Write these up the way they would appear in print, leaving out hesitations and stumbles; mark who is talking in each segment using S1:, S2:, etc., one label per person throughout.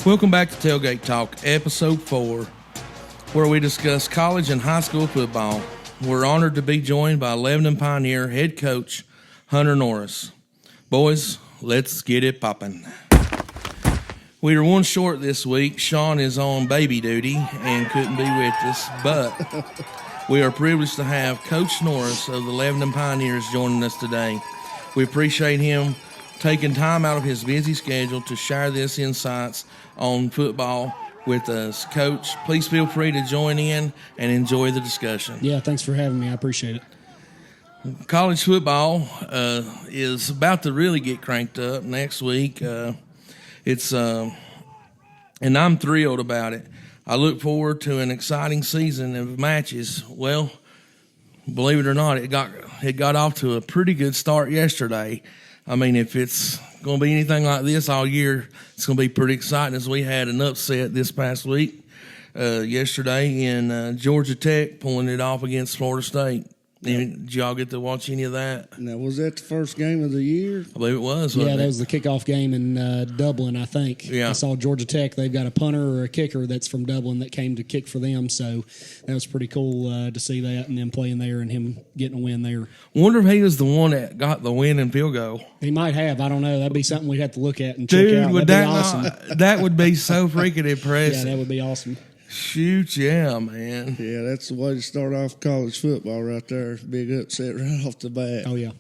S1: Welcome back to Tailgate Talk, Episode 4, where we discuss college and high school football. We're honored to be joined by Lebanon Pioneer head coach Hunter Norris. Boys, let's get it popping. We are one short this week. Sean is on baby duty and couldn't be with us, but we are privileged to have Coach Norris of the Lebanon Pioneers joining us today. We appreciate him taking time out of his busy schedule to share this insights on football with us. Coach, please feel free to join in and enjoy the discussion.
S2: Yeah, thanks for having me. I appreciate it.
S1: College football is about to really get cranked up next week. And I'm thrilled about it. I look forward to an exciting season of matches. Well, believe it or not, it got off to a pretty good start yesterday. I mean, if it's going to be anything like this all year, it's going to be pretty exciting, as we had an upset this past week yesterday in Georgia Tech pulling it off against Florida State. Did y'all get to watch any of that?
S3: Now, was that the first game of the year?
S1: I believe it was.
S2: Yeah, that was the kickoff game in Dublin, I think.
S1: Yeah.
S2: I saw Georgia Tech. They've got a punter or a kicker that's from Dublin that came to kick for them, so that was pretty cool to see that and them playing there and him getting a win there.
S1: Wonder if he was the one that got the winning field goal.
S2: He might have. I don't know. That'd be something we'd have to look at and check out.
S1: Dude,
S2: That'd be awesome.
S1: that would be so freaking impressive.
S2: Yeah, that would be awesome.
S1: Shoot, yeah, man.
S3: Yeah, that's the way to start off college football right there. Big upset right off the bat.
S2: Oh, yeah.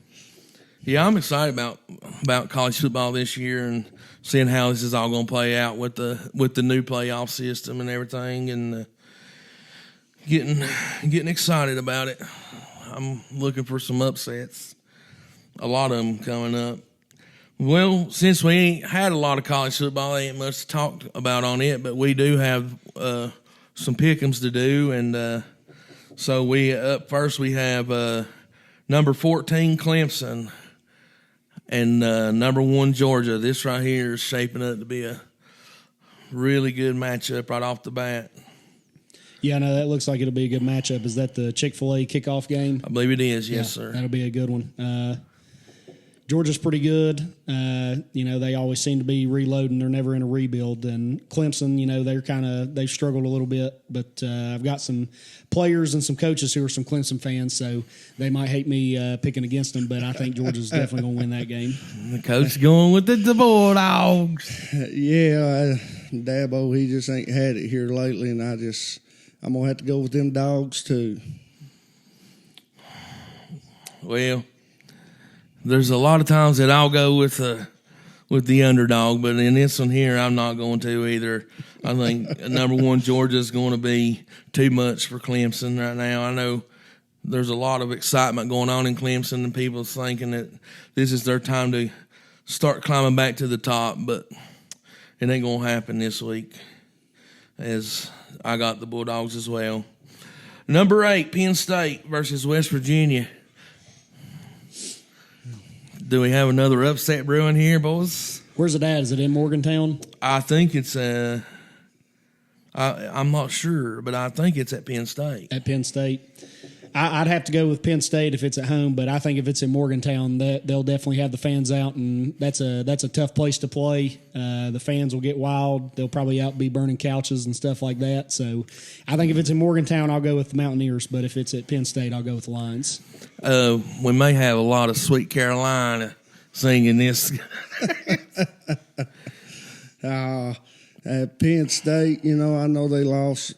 S1: Yeah, I'm excited about college football this year and seeing how this is all going to play out with the new playoff system and everything, and getting excited about it. I'm looking for some upsets, a lot of them coming up. Well, since we ain't had a lot of college football, ain't much to talk about on it, but we do have some pickems to do, and so up first we have number 14 Clemson and number 1 Georgia. This right here is shaping up to be a really good matchup right off the bat.
S2: Yeah, no, that looks like it'll be a good matchup. Is that the Chick-fil-A kickoff game?
S1: I believe it is, yes,
S2: Yeah,
S1: sir.
S2: That'll be a good one. Georgia's pretty good. They always seem to be reloading. They're never in a rebuild. And Clemson, they've struggled a little bit. But I've got some players and some coaches who are some Clemson fans, so they might hate me picking against them. But I think Georgia's definitely going to win that game.
S1: The coach going with the Bulldogs.
S3: Yeah, Dabo, he just ain't had it here lately, and I'm going to have to go with them dogs too.
S1: Well, there's a lot of times that I'll go with the underdog, but in this one here, I'm not going to either. I think number 1 Georgia is going to be too much for Clemson right now. I know there's a lot of excitement going on in Clemson, and people thinking that this is their time to start climbing back to the top, but it ain't going to happen this week, as I got the Bulldogs as well. Number 8, Penn State versus West Virginia. Do we have another upset brewing here, boys?
S2: Where's it at? Is it in Morgantown?
S1: I think it's I'm not sure, but I think it's at Penn State.
S2: At Penn State. I'd have to go with Penn State if it's at home, but I think if it's in Morgantown, they'll definitely have the fans out, and that's a tough place to play. The fans will get wild. They'll probably be burning couches and stuff like that. So I think if it's in Morgantown, I'll go with the Mountaineers, but if it's at Penn State, I'll go with the Lions.
S1: We may have a lot of Sweet Carolina singing this.
S3: At Penn State, I know they lost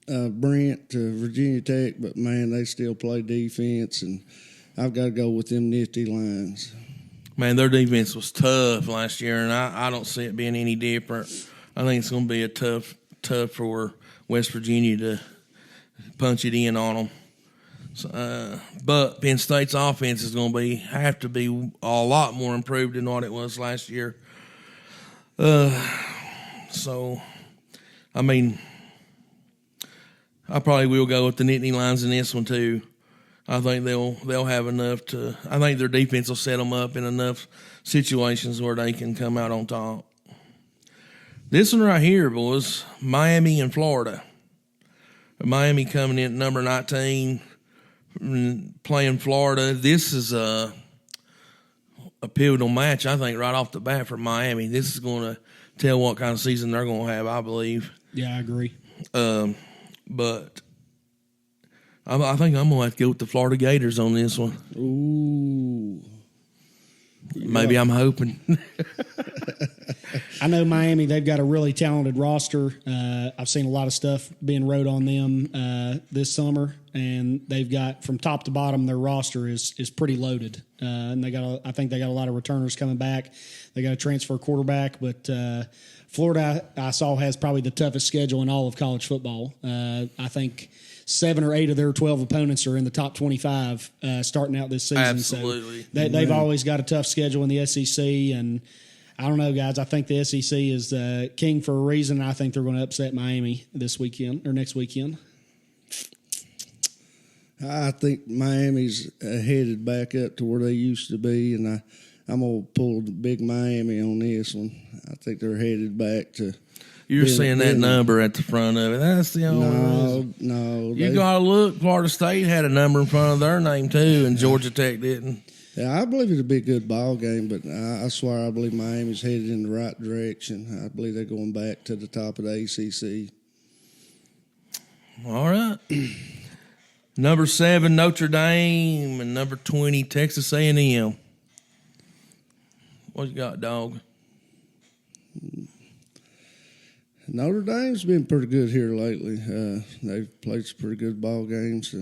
S3: Brent to Virginia Tech, but, man, they still play defense, and I've got to go with them nifty Lions.
S1: Man, their defense was tough last year, and I don't see it being any different. I think it's going to be a tough for West Virginia to punch it in on them. So, but Penn State's offense is going to have to be a lot more improved than what it was last year. So, I mean, I probably will go with the Nittany Lions in this one too. I think they'll have enough to. I think their defense will set them up in enough situations where they can come out on top. This one right here, boys, Miami and Florida. Miami coming in at number 19, playing Florida. This is a pivotal match, I think, right off the bat for Miami. This is going to tell what kind of season they're going to have, I believe.
S2: Yeah, I agree.
S1: But I think I'm going to have to go with the Florida Gators on this one.
S3: Ooh.
S1: Maybe I'm hoping.
S2: I know Miami, they've got a really talented roster. I've seen a lot of stuff being wrote on them this summer, and they've got from top to bottom, their roster is pretty loaded. And I think they got a lot of returners coming back. They got a transfer quarterback, but Florida, I saw, has probably the toughest schedule in all of college football. I think 7 or 8 of their 12 opponents are in the top 25 starting out this season.
S1: Absolutely.
S2: So they've always got a tough schedule in the SEC, and I don't know, guys. I think the SEC is king for a reason. I think they're going to upset Miami this weekend or next weekend.
S3: I think Miami's headed back up to where they used to be, and I'm going to pull the big Miami on this one. I think they're headed back to.
S1: You're seeing that number at the front of it. That's the only reason.
S3: No.
S1: You got to look. Florida State had a number in front of their name, too, and Georgia Tech didn't.
S3: Yeah, I believe it'll be a good ball game, but I swear I believe Miami's headed in the right direction. I believe they're going back to the top of the ACC.
S1: All right. Number 7, Notre Dame, and number 20, Texas A&M. What you got, dog?
S3: Notre Dame's been pretty good here lately. They've played some pretty good ball games,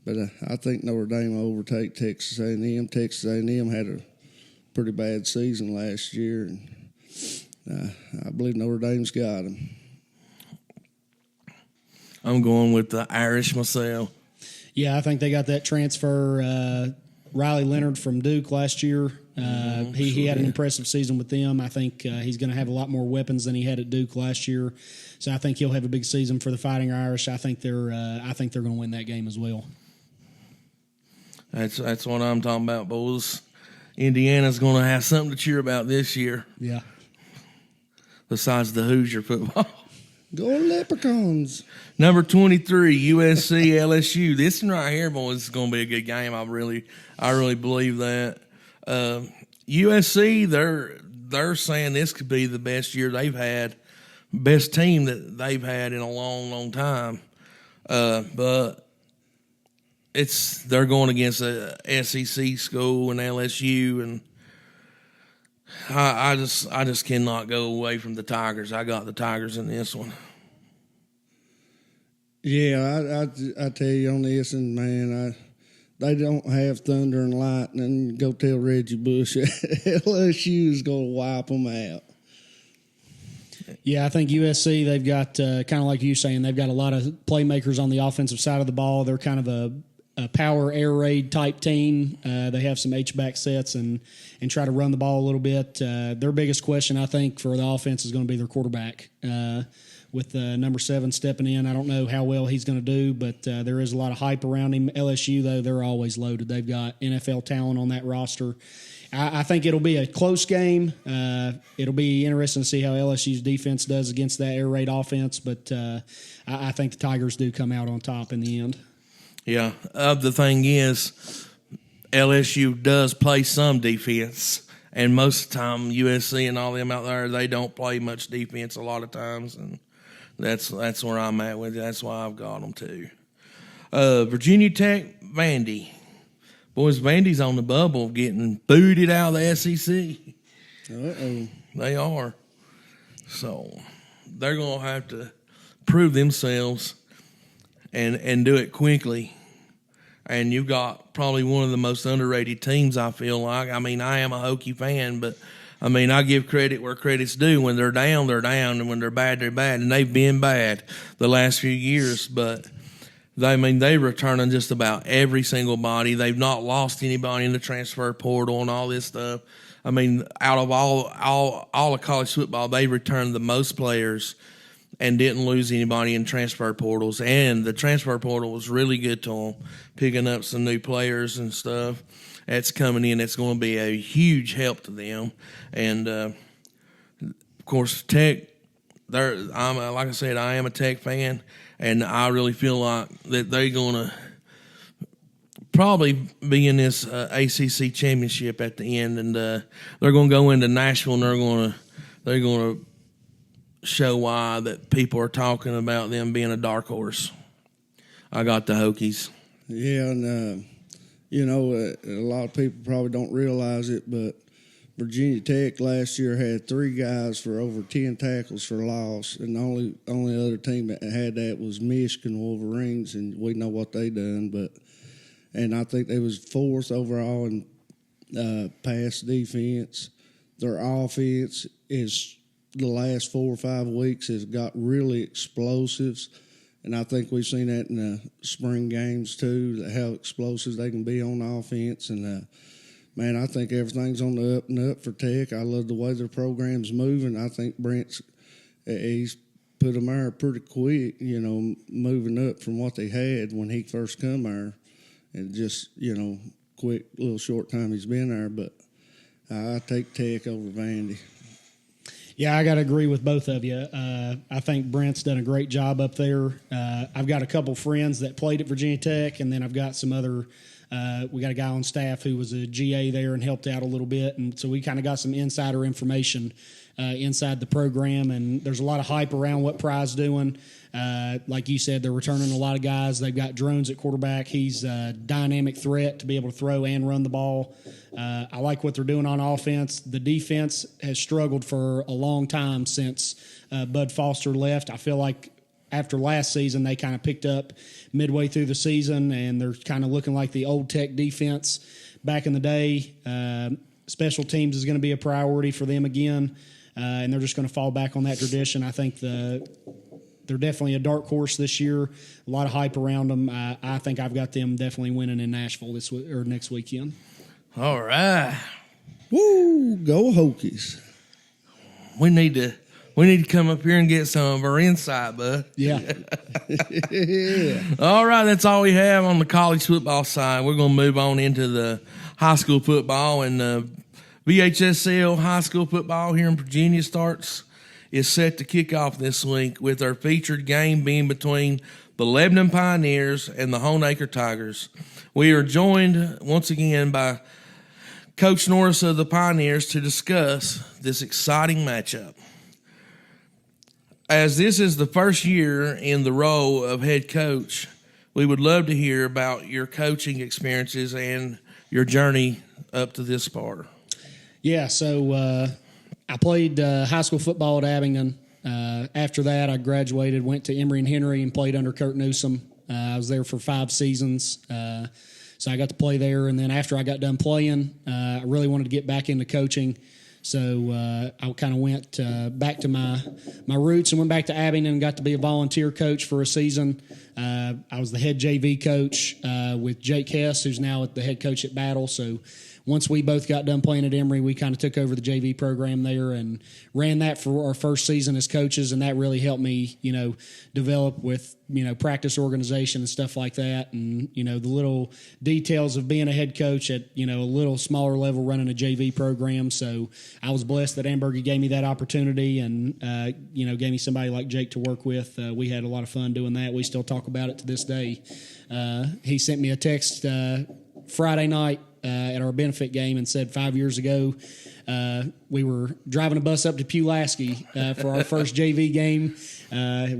S3: but I think Notre Dame will overtake Texas A&M. Texas A&M had a pretty bad season last year, and I believe Notre Dame's got them.
S1: I'm going with the Irish myself.
S2: Yeah, I think they got that transfer, Riley Leonard from Duke last year. He had an impressive season with them. I think he's going to have a lot more weapons than he had at Duke last year. So I think he'll have a big season for the Fighting Irish. I think they're going to win that game as well.
S1: That's what I'm talking about, boys. Indiana's going to have something to cheer about this year.
S2: Yeah.
S1: Besides the Hoosier football.
S3: Go Leprechauns.
S1: Number 23, USC LSU. This one right here, boys, is going to be a good game. I really believe that. USC, they're saying this could be the best year they've had, best team that they've had in a long, long time. But they're going against a SEC school and LSU, and I just cannot go away from the Tigers. I got the Tigers in this one.
S3: Yeah, I tell you on this, and man, they don't have thunder and lightning. Go tell Reggie Bush LSU is going to wipe them out.
S2: Yeah, I think USC, they've got, kind of like you saying, they've got a lot of playmakers on the offensive side of the ball. They're kind of a power air raid type team. They have some H-back sets and try to run the ball a little bit. Their biggest question, I think, for the offense is going to be their quarterback. With number 7 stepping in, I don't know how well he's going to do, but there is a lot of hype around him. LSU, though, they're always loaded. They've got NFL talent on that roster. I think it'll be a close game. It'll be interesting to see how LSU's defense does against that air raid offense, but I think the Tigers do come out on top in the end.
S1: Yeah. The thing is, LSU does play some defense, and most of the time USC and all them out there, they don't play much defense a lot of times, and that's where I'm at with it. That's why I've got them too. Virginia Tech, Vandy. Boys, Vandy's on the bubble of getting booted out of the SEC.
S3: Uh-oh.
S1: They are. So they're going to have to prove themselves and do it quickly. And you've got probably one of the most underrated teams, I feel like. I mean, I am a Hokie fan, but, I mean, I give credit where credit's due. When they're down, they're down, and when they're bad, they're bad. And they've been bad the last few years, but they returning just about every single body. They've not lost anybody in the transfer portal and all this stuff. I mean, out of all of college football, they returned the most players and didn't lose anybody in transfer portals. And the transfer portal was really good to them, picking up some new players and stuff. That's coming in. It's going to be a huge help to them. And, of course, Tech, like I said, I am a Tech fan, and I really feel like that they're going to probably be in this ACC championship at the end. And they're going to go into Nashville, and they're going to they're going to show why that people are talking about them being a dark horse. I got the Hokies.
S3: Yeah, and a lot of people probably don't realize it, but Virginia Tech last year had 3 guys for over 10 tackles for loss, and the only other team that had that was Michigan Wolverines, and we know what they done. And I think they was 4th overall in pass defense. Their offense is the last 4 or 5 weeks has got really explosives, and I think we've seen that in the spring games too, how explosive they can be on offense. And man, I think everything's on the up and up for Tech. I love the way their program's moving. I think Brent's he's put them there pretty quick, moving up from what they had when he first come there, and just quick little short time he's been there. But I take Tech over Vandy.
S2: Yeah, I got to agree with both of you. I think Brent's done a great job up there. I've got a couple friends that played at Virginia Tech, and then I've got some other we got a guy on staff who was a GA there and helped out a little bit, and so we kind of got some insider information inside the program, and there's a lot of hype around what Pry's doing. Like you said, they're returning a lot of guys. They've got Drones at quarterback. He's a dynamic threat to be able to throw and run the ball. I like what they're doing on offense. The defense has struggled for a long time since Bud Foster left. I feel like after last season, they kind of picked up midway through the season, and they're kind of looking like the old Tech defense back in the day. Special teams is going to be a priority for them again, and they're just going to fall back on that tradition. I think they're definitely a dark horse this year. A lot of hype around them. I think I've got them definitely winning in Nashville next weekend.
S1: All right.
S3: Woo, go Hokies.
S1: We need to come up here and get some of our insight, bud.
S2: Yeah.
S3: Yeah.
S1: All right, that's all we have on the college football side. We're going to move on into the high school football, and VHSL high school football here in Virginia is set to kick off this week with our featured game being between the Lebanon Pioneers and the Honeacre Tigers. We are joined once again by Coach Norris of the Pioneers to discuss this exciting matchup. As this is the first year in the role of head coach, we would love to hear about your coaching experiences and your journey up to this part.
S2: Yeah, so I played high school football at Abingdon. After that, I graduated, went to Emory and Henry, and played under Kurt Newsom. I was there for 5 seasons, so I got to play there. And then after I got done playing, I really wanted to get back into coaching. So I kind of went back to my roots and went back to Abingdon and got to be a volunteer coach for a season. I was the head JV coach with Jake Hess, who's now the head coach at Battle. So once we both got done playing at Emory, we kind of took over the JV program there and ran that for our first season as coaches, and that really helped me, develop with, practice organization and stuff like that, and, the little details of being a head coach at, a little smaller level running a JV program. So I was blessed that Ambergy gave me that opportunity and, gave me somebody like Jake to work with. We had a lot of fun doing that. We still talk about it to this day. He sent me a text Friday night at our benefit game and said 5 years ago we were driving a bus up to Pulaski for our first JV game.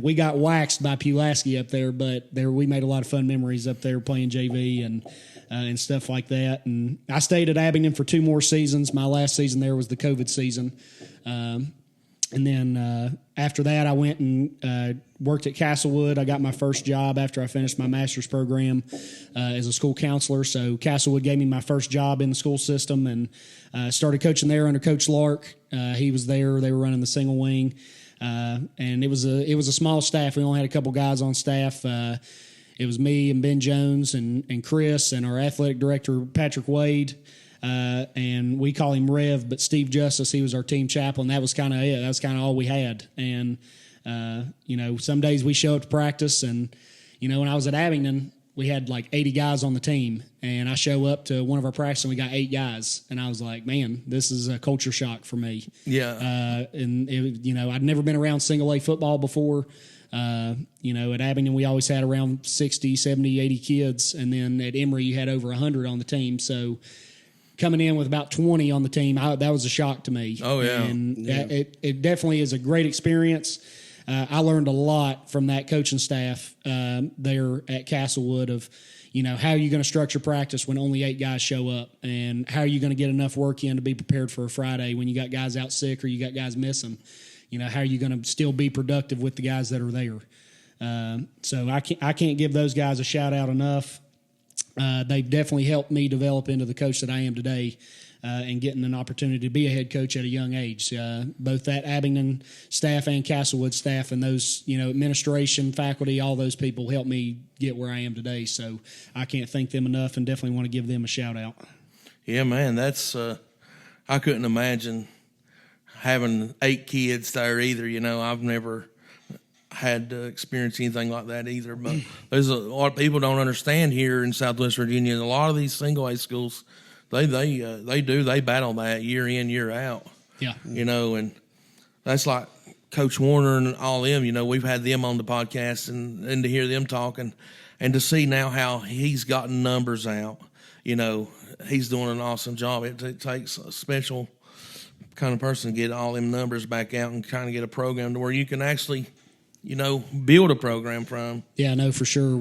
S2: We got waxed by Pulaski up there, but we made a lot of fun memories up there playing JV and stuff like that. And I stayed at Abingdon for 2 more seasons. My last season there was the COVID season. And then after that, I went and worked at Castlewood. I got my first job after I finished my master's program as a school counselor. So Castlewood gave me my first job in the school system, and started coaching there under Coach Lark. He was there. They were running the single wing, and it was a small staff. We only had a couple guys on staff. It was me and Ben Jones and Chris and our athletic director Patrick Wade. And we call him Rev, but Steve Justice, he was our team chaplain. That was kind of it. That was kind of all we had. And, some days we show up to practice, and, when I was at Abingdon, we had like 80 guys on the team, and I show up to one of our practices and we got 8 guys. And I was like, man, this is a culture shock for me.
S1: Yeah.
S2: And I'd never been around single A football before. At Abingdon, we always had around 60, 70, 80 kids. And then at Emory, you had over 100 on the team. So coming in with about 20 on the team, that was a shock to me.
S1: Oh, yeah.
S2: And it definitely is a great experience. I learned a lot from that coaching staff there at Castlewood of, how are you going to structure practice when only 8 guys show up? And how are you going to get enough work in to be prepared for a Friday when you got guys out sick or you got guys missing? How are you going to still be productive with the guys that are there? So I can't give those guys a shout out enough. They've definitely helped me develop into the coach that I am today. And getting an opportunity to be a head coach at a young age. Both that Abingdon staff and Castlewood staff and those, administration, faculty, all those people helped me get where I am today. So I can't thank them enough and definitely want to give them a shout out.
S1: Yeah, man, that's I couldn't imagine having 8 kids there either. I've never had to experience anything like that either. But there's a lot of people don't understand here in Southwest Virginia. A lot of these single A schools, They battle that year in, year out.
S2: Yeah.
S1: And that's like Coach Warner and all them, we've had them on the podcast and to hear them talking and to see now how he's gotten numbers out, he's doing an awesome job. It takes a special kind of person to get all them numbers back out and kind of get a program to where you can actually, build a program from.
S2: Yeah, no, for sure.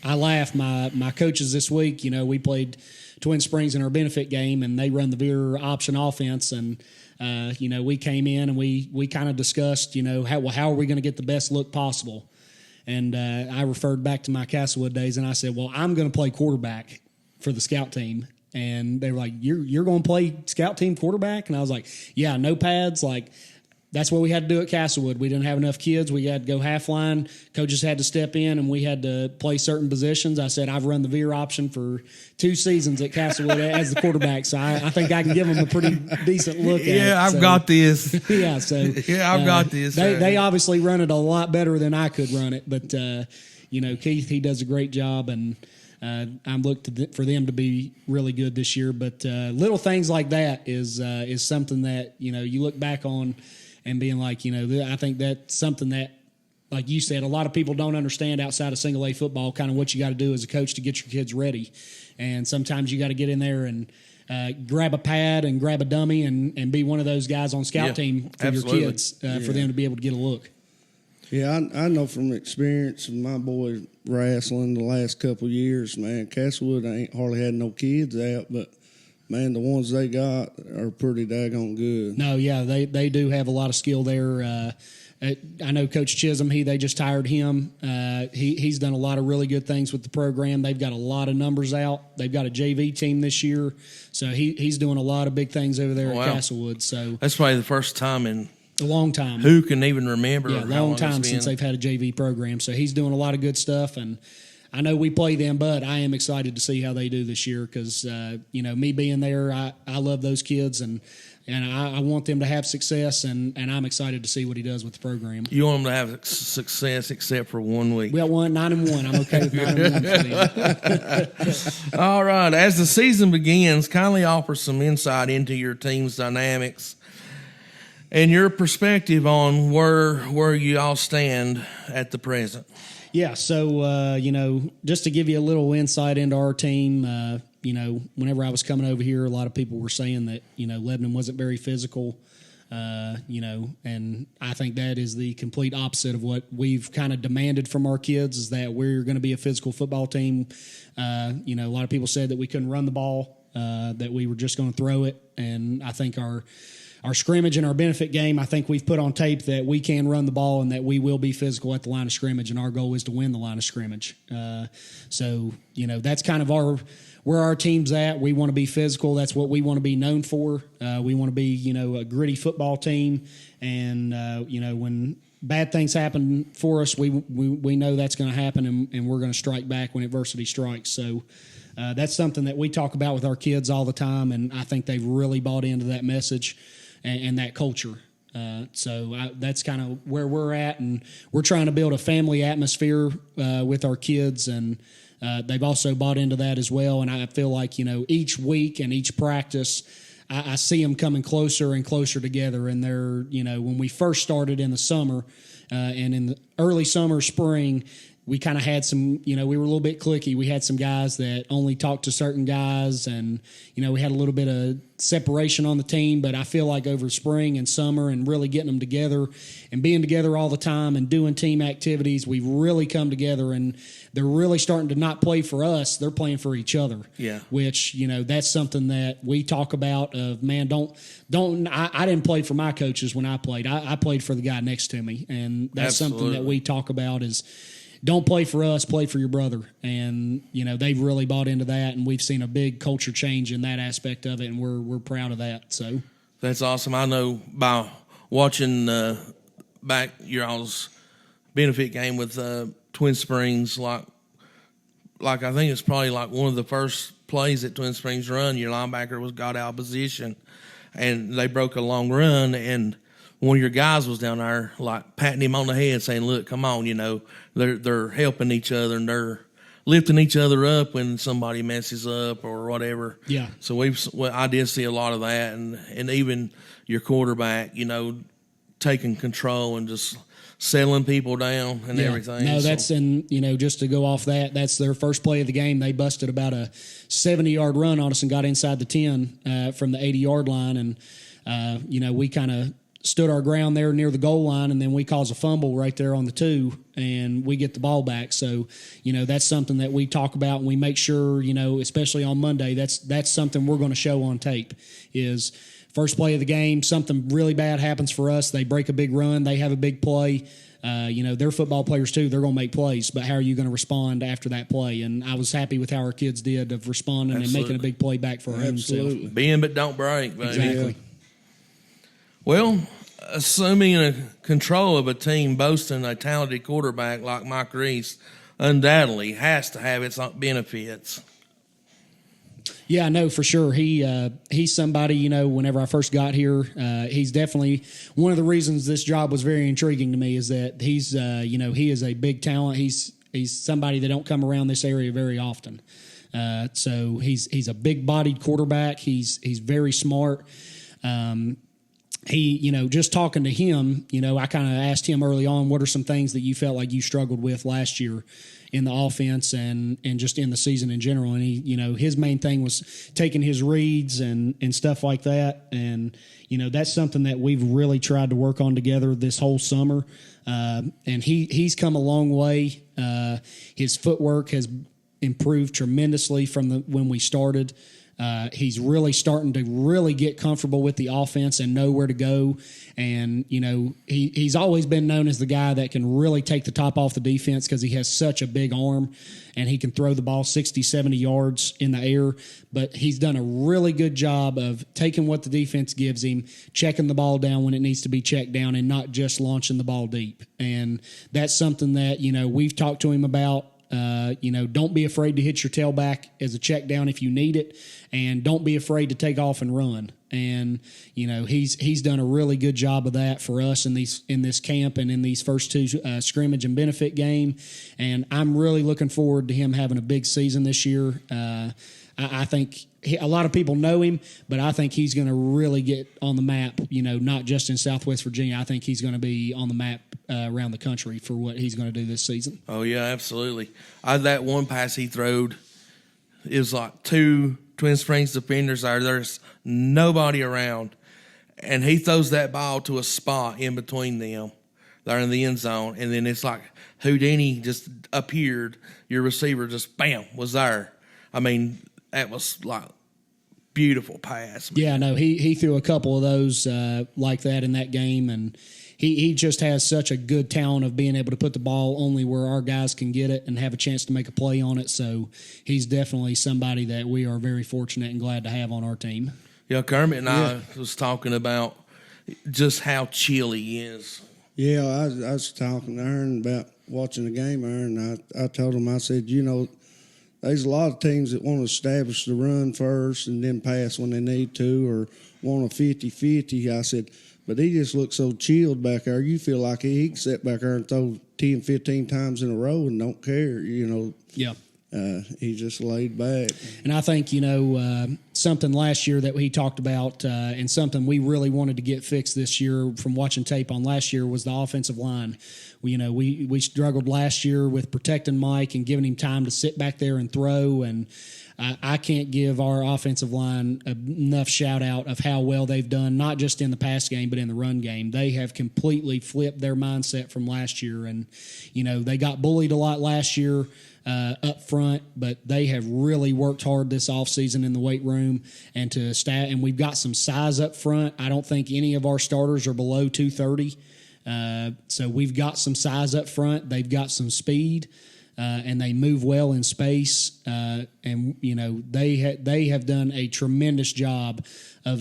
S2: I laugh. My coaches this week, we played Twin Springs in our benefit game, and they run the veer option offense. And, we came in and we kind of discussed, how are we going to get the best look possible? And I referred back to my Castlewood days, and I said, well, I'm going to play quarterback for the scout team. And they were like, you're going to play scout team quarterback? And I was like, yeah, no pads, like – that's what we had to do at Castlewood. We didn't have enough kids. We had to go half line. Coaches had to step in, and we had to play certain positions. I said, I've run the veer option for 2 seasons at Castlewood as the quarterback, so I think I can give them a pretty decent look at it.
S1: Yeah, I've got this.
S2: Yeah, so
S1: I've got this.
S2: They obviously run it a lot better than I could run it, but Keith, he does a great job, and I'm looking for them to be really good this year. But little things like that is something that you look back on. And being like, I think that's something that, like you said, a lot of people don't understand outside of single A football, kind of what you got to do as a coach to get your kids ready. And sometimes you got to get in there and grab a pad and grab a dummy and be one of those guys on scout team for
S1: absolutely.
S2: your kids for them to be able to get a look.
S3: Yeah, I know from experience of my boy wrestling the last couple of years, man, Castlewood ain't hardly had no kids out, but man, the ones they got are pretty daggone good.
S2: No, yeah, they do have a lot of skill there. I know Coach Chisholm, they just hired him. He's done a lot of really good things with the program. They've got a lot of numbers out. They've got a JV team this year. So he's doing a lot of big things over there at Castlewood. So
S1: that's probably the first time in
S2: a long time.
S1: Who can even remember?
S2: Yeah, a long time since they've had a JV program. So he's doing a lot of good stuff, and I know we play them, but I am excited to see how they do this year because, me being there, I love those kids, and I want them to have success, and I'm excited to see what he does with the program.
S1: You want them to have success except for 1 week.
S2: Well, 9-1. I'm okay with 9-1 for them.
S1: All right. As the season begins, kindly offer some insight into your team's dynamics and your perspective on where you all stand at the present.
S2: Yeah, so, just to give you a little insight into our team, whenever I was coming over here, a lot of people were saying that, Lebanon wasn't very physical, and I think that is the complete opposite of what we've kind of demanded from our kids is that we're going to be a physical football team. A lot of people said that we couldn't run the ball, that we were just going to throw it, and I think our scrimmage and our benefit game, I think we've put on tape that we can run the ball and that we will be physical at the line of scrimmage, and our goal is to win the line of scrimmage. That's kind of where our team's at. We want to be physical. That's what we want to be known for. We want to be, a gritty football team. And, when bad things happen for us, we know that's going to happen, and we're going to strike back when adversity strikes. So that's something that we talk about with our kids all the time, and I think they've really bought into that message and that culture. That's kind of where we're at, and we're trying to build a family atmosphere with our kids, and they've also bought into that as well. And I feel like, each week and each practice, I see them coming closer and closer together. And they're, when we first started in the summer and in the early summer, spring, we kind of had some, we were a little bit cliquey. We had some guys that only talked to certain guys, and, we had a little bit of separation on the team. But I feel like over spring and summer and really getting them together and being together all the time and doing team activities, we've really come together, and they're really starting to not play for us. They're playing for each other.
S1: Yeah.
S2: Which, that's something that we talk about of, man, I didn't play for my coaches when I played. I played for the guy next to me. And that's something that we talk about is, don't play for us, play for your brother. And, they've really bought into that, and we've seen a big culture change in that aspect of it, and we're proud of that. So
S1: that's awesome. I know by watching back your all's benefit game with Twin Springs, like I think it's probably like one of the first plays that Twin Springs run, your linebacker got out of position, and they broke a long run, and one of your guys was down there, like, patting him on the head, saying, look, come on, they're helping each other, and they're lifting each other up when somebody messes up or whatever.
S2: Yeah.
S1: So I did see a lot of that, and even your quarterback, taking control and just settling people down and everything.
S2: No, that's just to go off that, that's their first play of the game. They busted about a 70-yard run on us and got inside the 10 from the 80-yard line, and we kind of stood our ground there near the goal line, and then we cause a fumble right there on the 2, and we get the ball back. So, that's something that we talk about, and we make sure, especially on Monday, that's something we're going to show on tape is first play of the game, something really bad happens for us. They break a big run. They have a big play. They're football players too. They're going to make plays, but how are you going to respond after that play? And I was happy with how our kids did of responding and making a big play back for our own self.
S1: Bend but don't break, baby.
S2: Exactly.
S1: Well, assuming a control of a team boasting a talented quarterback like Mike Reese undoubtedly has to have its benefits.
S2: Yeah, no, for sure. He's somebody, whenever I first got here, he's definitely one of the reasons this job was very intriguing to me is that he's, he is a big talent. He's somebody that don't come around this area very often. So he's a big-bodied quarterback. He's very smart. He, just talking to him, I kind of asked him early on, what are some things that you felt like you struggled with last year in the offense and just in the season in general? And he, his main thing was taking his reads and stuff like that. And, that's something that we've really tried to work on together this whole summer. And he's come a long way. His footwork has improved tremendously from when we started. He's really starting to really get comfortable with the offense and know where to go. And, he's always been known as the guy that can really take the top off the defense because he has such a big arm and he can throw the ball 60, 70 yards in the air. But he's done a really good job of taking what the defense gives him, checking the ball down when it needs to be checked down, and not just launching the ball deep. And that's something that, we've talked to him about. Don't be afraid to hit your tailback as a check down if you need it, and don't be afraid to take off and run. And he's done a really good job of that for us in this camp and in these first 2 scrimmage and benefit game. And I'm really looking forward to him having a big season this year. I think a lot of people know him, but I think he's going to really get on the map, not just in Southwest Virginia. I think he's going to be on the map around the country for what he's going to do this season.
S1: Oh, yeah, absolutely. That one pass he throwed, it was like 2 Twin Springs defenders there. There's nobody around, and he throws that ball to a spot in between them. They're in the end zone, and then it's like Houdini just appeared. Your receiver just, bam, was there. I mean, that was like beautiful pass. Man.
S2: Yeah, no, he threw a couple of those like that in that game, and he just has such a good talent of being able to put the ball only where our guys can get it and have a chance to make a play on it. So he's definitely somebody that we are very fortunate and glad to have on our team.
S1: Yeah, Kermit and I was talking about just how chill he is.
S3: Yeah, I was talking to Aaron about watching the game, Aaron. I told him, I said, there's a lot of teams that want to establish the run first and then pass when they need to, or want a 50-50. I said, but he just looks so chilled back there. You feel like he can sit back there and throw 10, 15 times in a row and don't care,
S2: Yeah.
S3: He's just laid back.
S2: And I think, something last year that he talked about and something we really wanted to get fixed this year from watching tape on last year was the offensive line. We struggled last year with protecting Mike and giving him time to sit back there and throw, and I can't give our offensive line enough shout out of how well they've done, not just in the pass game, but in the run game. They have completely flipped their mindset from last year. And, they got bullied a lot last year up front, but they have really worked hard this offseason in the weight room and and we've got some size up front. I don't think any of our starters are below 230. So we've got some size up front. They've got some speed. And they move well in space, and they have done a tremendous job of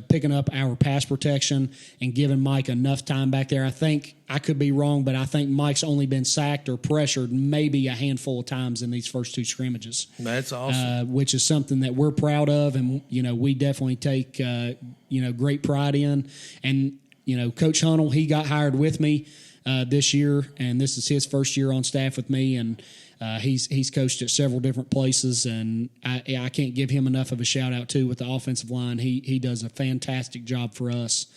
S2: picking up our pass protection and giving Mike enough time back there. I think I could be wrong, but I think Mike's only been sacked or pressured maybe a handful of times in these first two scrimmages.
S1: That's awesome,
S2: which is something that we're proud of, and we definitely take great pride in. And Coach Hunnell, he got hired with me this year, and this is his first year on staff with me, and he's coached at several different places, and I can't give him enough of a shout out too with the offensive line. He does a fantastic job for us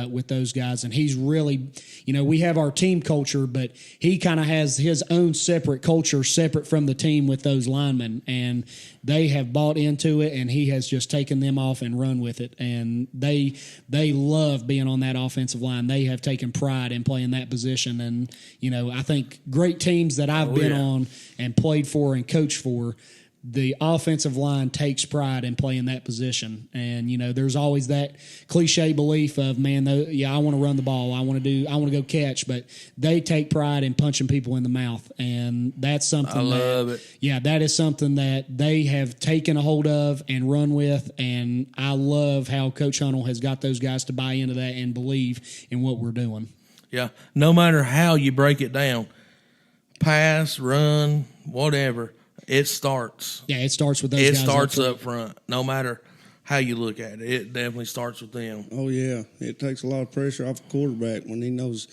S2: with those guys, and he's really, we have our team culture, but he kind of has his own separate culture, separate from the team with those linemen, and they have bought into it, and he has just taken them off and run with it, and they love being on that offensive line. They have taken pride in playing that position, and I think great teams that I've been on and played for and coached for, the offensive line takes pride in playing that position. And, there's always that cliche belief of, I want to run the ball. I want to go catch, but they take pride in punching people in the mouth. And that's something
S1: I love it.
S2: Yeah, that is something that they have taken a hold of and run with. And I love how Coach Hunnell has got those guys to buy into that and believe in what we're doing.
S1: Yeah. No matter how you break it down, pass, run, whatever, it starts.
S2: Yeah, it starts with those guys.
S1: It starts up front. No matter how you look at it, it definitely starts with them.
S3: Oh, yeah. It takes a lot of pressure off the quarterback when he knows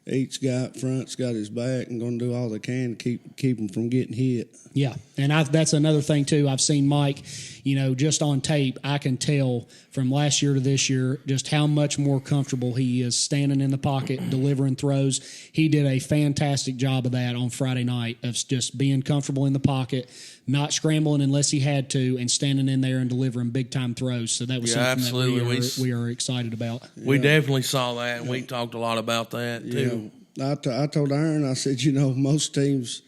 S3: each guy up front's got his back and going to do all they can to keep him from getting hit.
S2: Yeah, and that's another thing, too. I've seen Mike, just on tape, I can tell from last year to this year just how much more comfortable he is standing in the pocket, delivering throws. He did a fantastic job of that on Friday night, of just being comfortable in the pocket, not scrambling unless he had to, and standing in there and delivering big-time throws. So that was something that we are excited about.
S1: We definitely saw that, and we talked a lot about that, too.
S3: I told Aaron, I said, most teams,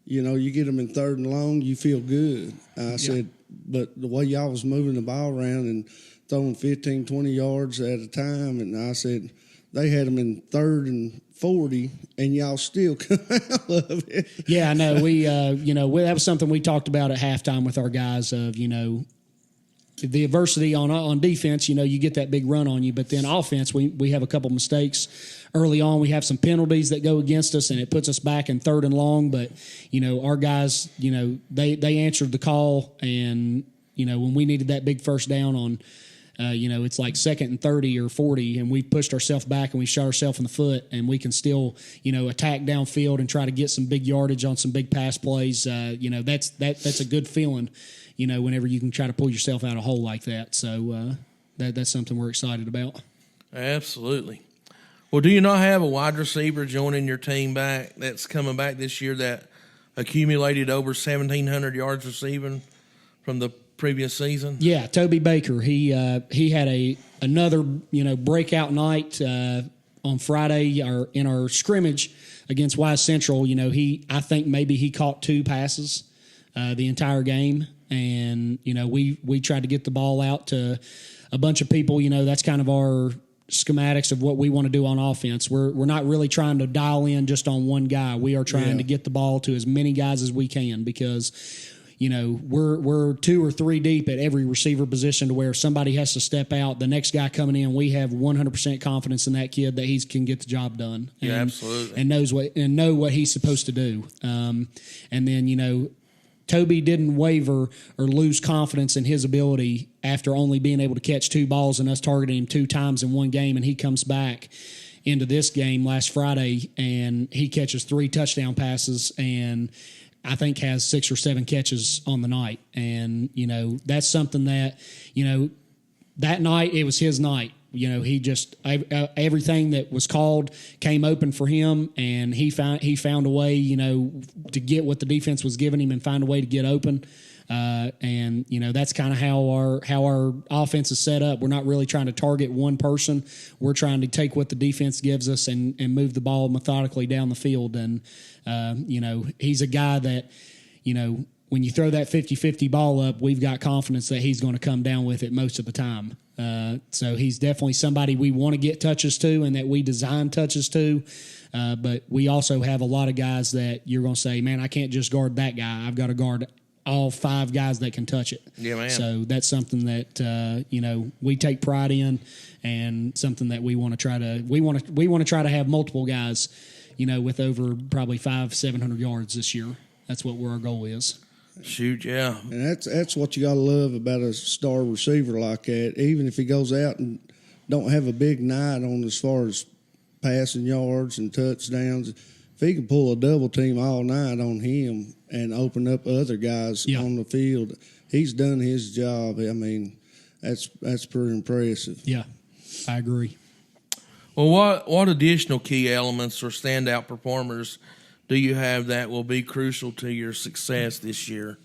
S3: you get them in third and long, you feel good. I said, but the way y'all was moving the ball around and throwing 15, 20 yards at a time, and I said, they had them in third and 40, and y'all still come out of it.
S2: Yeah, I know. We, that was something we talked about at halftime with our guys of, the adversity on defense, you get that big run on you. But then offense, we have a couple mistakes early on. We have some penalties that go against us, and it puts us back in third and long. But, our guys, they answered the call. And, when we needed that big first down on, it's like 2nd and 30 or 40, and we pushed ourselves back and we shot ourselves in the foot, and we can still, attack downfield and try to get some big yardage on some big pass plays. That's a good feeling, whenever you can try to pull yourself out of a hole like that. So that's something we're excited about.
S1: Absolutely. Well, do you not have a wide receiver joining your team that's coming back this year that accumulated over 1,700 yards receiving from the previous season?
S2: Yeah, Toby Baker. He had another breakout night on Friday in our scrimmage against Wise Central. I think maybe he caught 2 passes the entire game, and we tried to get the ball out to a bunch of people. That's kind of our schematics of what we want to do on offense. We're not really trying to dial in just on one guy. We are trying to get the ball to as many guys as we can, because we're 2 or 3 deep at every receiver position, to where if somebody has to step out, the next guy coming in, we have 100% confidence in that kid that he can get the job done.
S1: Yeah, absolutely.
S2: And know what he's supposed to do. And then, Toby didn't waver or lose confidence in his ability after only being able to catch 2 balls and us targeting him 2 times in one game. And he comes back into this game last Friday and he catches 3 touchdown passes and I think has 6 or 7 catches on the night. And, that's something that, that night it was his night. He just everything that was called came open for him, and he found a way, to get what the defense was giving him and find a way to get open. And that's kind of how our offense is set up. We're not really trying to target one person. We're trying to take what the defense gives us and move the ball methodically down the field. And he's a guy that when you throw that 50-50 ball up, we've got confidence that he's going to come down with it most of the time. So he's definitely somebody we want to get touches to and that we design touches to. But we also have a lot of guys that you're going to say, man, I can't just guard that guy. I've got to guard all 5 guys that can touch it.
S1: Yeah, man.
S2: So that's something that we take pride in, and something that we want to try to have multiple guys, with over probably 500-700 yards this year. That's what our goal is.
S1: Shoot, yeah.
S3: And that's what you got to love about a star receiver like that. Even if he goes out and don't have a big night on as far as passing yards and touchdowns, if he can pull a double team all night on him and open up other guys on the field, he's done his job. I mean, that's pretty impressive.
S2: Yeah, I agree.
S1: Well, what additional key elements or standout performers do you have that will be crucial to your success this year?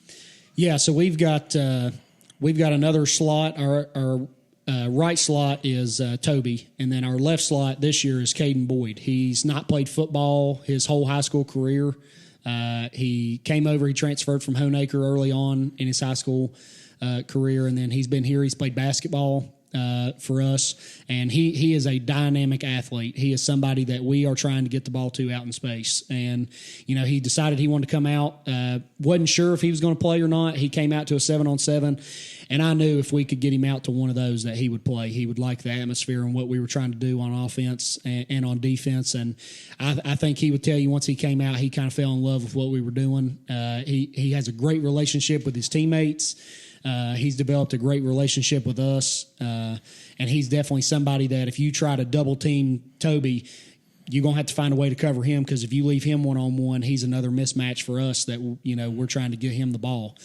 S2: Yeah, so we've got another slot. Our right slot is Toby, and then our left slot this year is Caden Boyd. He's not played football his whole high school career. He came over. He transferred from Honaker early on in his high school career, and then he's been here. He's played basketball for us, and he is a dynamic athlete. He is somebody that we are trying to get the ball to out in space. And he decided he wanted to come out. Wasn't sure if he was going to play or not. He came out to a 7-on-7, and I knew if we could get him out to one of those that he would play. He would like the atmosphere and what we were trying to do on offense and on defense. And I think he would tell you once he came out, he kind of fell in love with what we were doing. He has a great relationship with his teammates. He's developed a great relationship with us, and he's definitely somebody that if you try to double team Toby, you're going to have to find a way to cover him, because if you leave him one-on-one, he's another mismatch for us that, we're trying to get him the ball.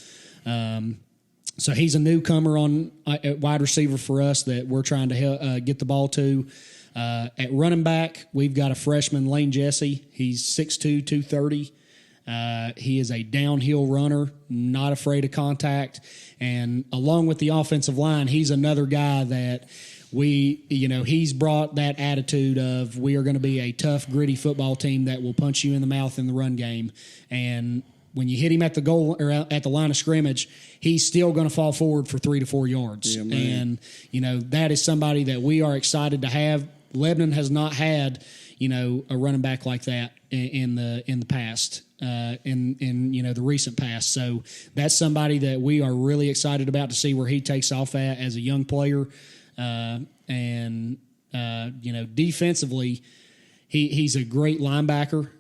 S2: So he's a newcomer at wide receiver for us that we're trying to get the ball to. At running back, we've got a freshman, Lane Jesse. He's 6'2", 230. He is a downhill runner, not afraid of contact. And along with the offensive line, he's another guy that he's brought that attitude of we are going to be a tough, gritty football team that will punch you in the mouth in the run game. And when you hit him at the goal or at the line of scrimmage, he's still going to fall forward for 3 to 4 yards. Yeah, and, that is somebody that we are excited to have. Lebanon has not had, a running back like that in the past. In the recent past. So that's somebody that we are really excited about to see where he takes off at as a young player. Defensively, he's a great linebacker.